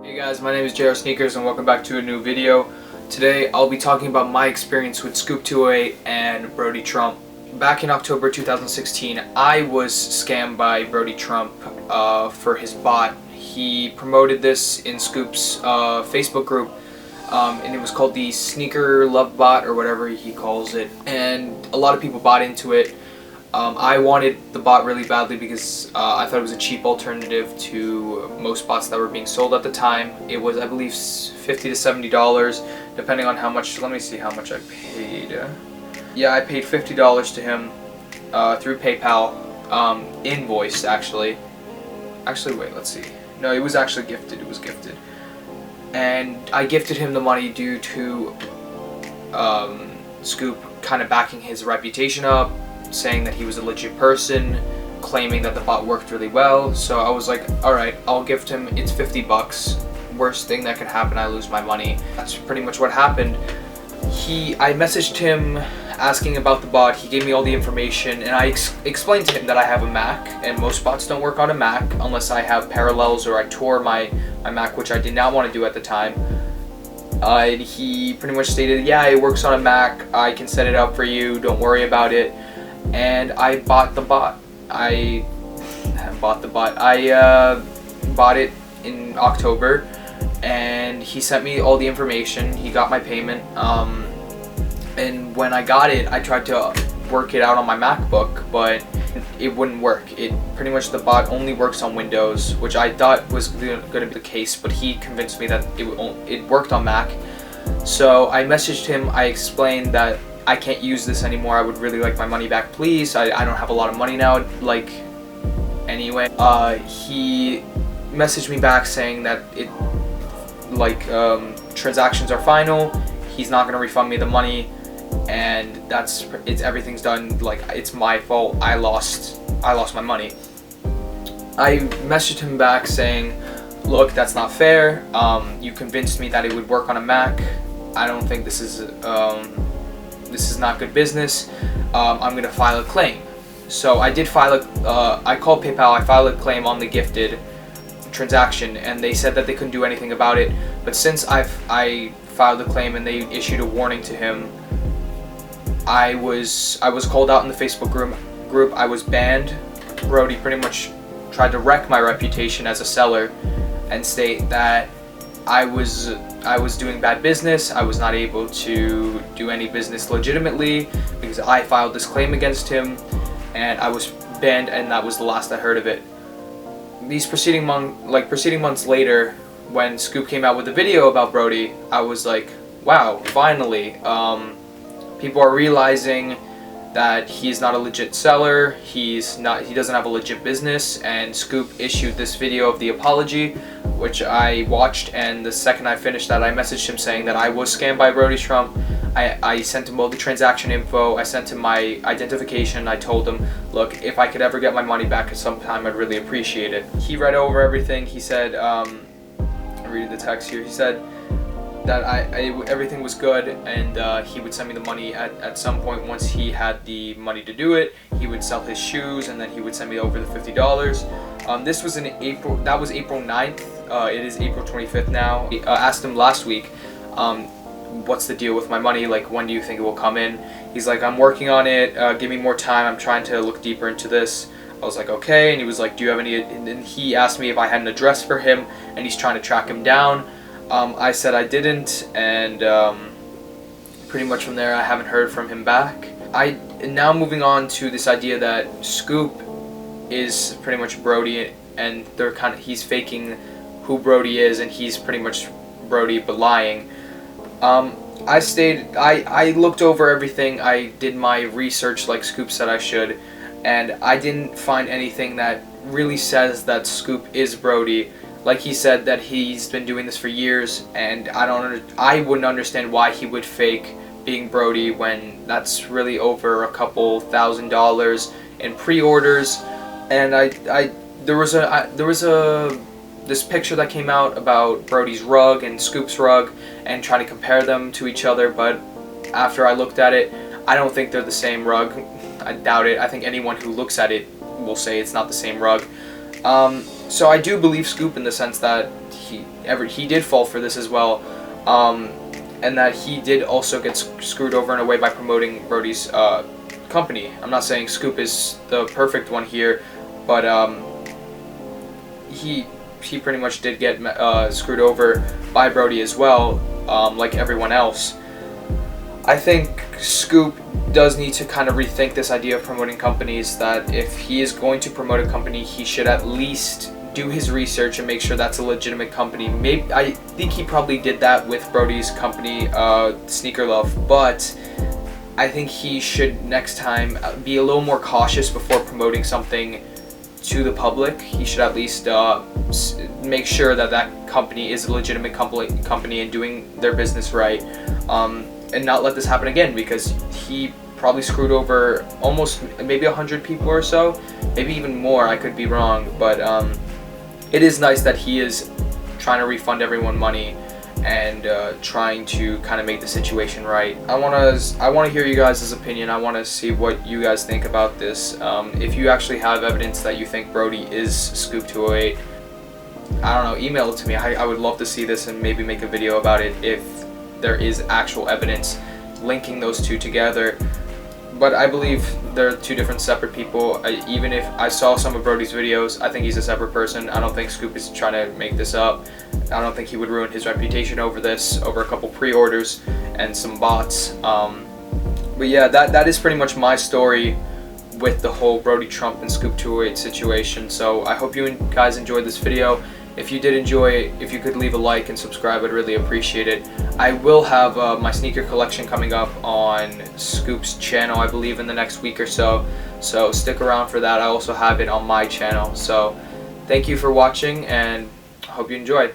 Hey guys, my name is JR Sneakers and welcome back to a new video. Today I'll be talking about my experience with Scoop208 and Brody Trump. Back in October 2016, I was scammed by Brody Trump for his bot. He promoted this in Scoop's Facebook group, and it was called the Sneaker Love Bot or whatever he calls it, and a lot of people bought into it. I wanted the bot really badly because I thought it was a cheap alternative to most bots that were being sold at the time. It was, I believe, $50 to $70, depending on how much. Let me see how much I paid. Yeah, I paid $50 to him through PayPal, invoiced actually. Actually, wait, let's see. No, it was actually gifted. It was gifted, and I gifted him the money due to Scoop kind of backing his reputation up, saying that he was a legit person, claiming that the bot worked really well. So I was like, alright, I'll gift him, it's 50 bucks. Worst thing that could happen, I lose my money. That's pretty much what happened. I messaged him asking about the bot, he gave me all the information, and I explained to him that I have a Mac, and most bots don't work on a Mac unless I have Parallels or I tore my Mac, which I did not want to do at the time. And he pretty much stated, yeah, it works on a Mac, I can set it up for you, don't worry about it. And I bought the bot. I bought it in October, and he sent me all the information. He got my payment, and when I got it, I tried to work it out on my MacBook, but it wouldn't work. It pretty much, the bot only works on Windows, which I thought was going to be the case, but he convinced me that it worked on Mac. So I messaged him. I explained that I can't use this anymore, I would really like my money back, please. I don't have a lot of money now, like, anyway. He messaged me back saying that transactions are final, he's not gonna refund me the money, and everything's done, like, it's my fault, I lost my money. I messaged him back saying, look, that's not fair, you convinced me that it would work on a Mac, I don't think this is not good business. I'm gonna file a claim. So I did file I called PayPal, I filed a claim on the gifted transaction, and they said that they couldn't do anything about it. But since I filed a claim and they issued a warning to him, I was called out in the Facebook group. I was banned. Brody pretty much tried to wreck my reputation as a seller and state that I was doing bad business. I was not able to do any business legitimately because I filed this claim against him, and I was banned, and that was the last I heard of it. These preceding months later, when Scoop came out with a video about Brody, I was like, wow, finally, people are realizing that he's not a legit seller, he doesn't have a legit business, and Scoop issued this video of the apology, which I watched, and the second I finished that, I messaged him saying that I was scammed by Brody Trump. I sent him all the transaction info, I sent him my identification, I told him, look, if I could ever get my money back at some time, I'd really appreciate it. He read over everything, he said, I'm reading the text here, he said that everything was good, and he would send me the money at some point. Once he had the money to do it, he would sell his shoes, and then he would send me over the $50. This was in April. That was April 9th. It is April 25th now. I asked him last week, what's the deal with my money? Like, when do you think it will come in? He's like, I'm working on it. Give me more time. I'm trying to look deeper into this. I was like, okay. And he was like, do you have any? And then he asked me if I had an address for him, and he's trying to track him down. I said I didn't, and pretty much from there I haven't heard from him back. Now moving on to this idea that Scoop is pretty much Brody, and he's faking who Brody is, and he's pretty much Brody but lying. I looked over everything, I did my research like Scoop said I should, and I didn't find anything that really says that Scoop is Brody. Like he said that he's been doing this for years, and I wouldn't understand why he would fake being Brody when that's really over a couple $1,000s in pre-orders. And there was this picture that came out about Brody's rug and Scoop's rug, and trying to compare them to each other, but after I looked at it, I don't think they're the same rug. I doubt it. I think anyone who looks at it will say it's not the same rug. So I do believe Scoop in the sense that he did fall for this as well, and that he did also get screwed over in a way by promoting Brody's company. I'm not saying Scoop is the perfect one here, but he pretty much did get screwed over by Brody as well, like everyone else. I think Scoop does need to kind of rethink this idea of promoting companies, that if he is going to promote a company, he should at least do his research and make sure that's a legitimate company. Maybe I think he probably did that with Brody's company, Sneaker Love, but I think he should next time be a little more cautious before promoting something to the public. He should at least make sure that that company is a legitimate company and doing their business right, and not let this happen again, because he probably screwed over almost maybe 100 people or so, maybe even more. I could be wrong, but it is nice that he is trying to refund everyone money and trying to kind of make the situation right. I want to hear you guys' opinion. I want to see what you guys think about this. If you actually have evidence that you think Brody is Scoop208, I don't know, email it to me. I would love to see this and maybe make a video about it if there is actual evidence linking those two together. But I believe they're two different separate people. Even if I saw some of Brody's videos, I think he's a separate person. I don't think Scoop is trying to make this up. I don't think he would ruin his reputation over this, over a couple pre-orders and some bots. But yeah, that is pretty much my story with the whole Brody Trump and Scoop208 situation. So I hope you guys enjoyed this video. If you did enjoy, if you could leave a like and subscribe, I'd really appreciate it. I will have my sneaker collection coming up on Scoop's channel, I believe, in the next week or so. So stick around for that. I also have it on my channel. So thank you for watching, and I hope you enjoyed.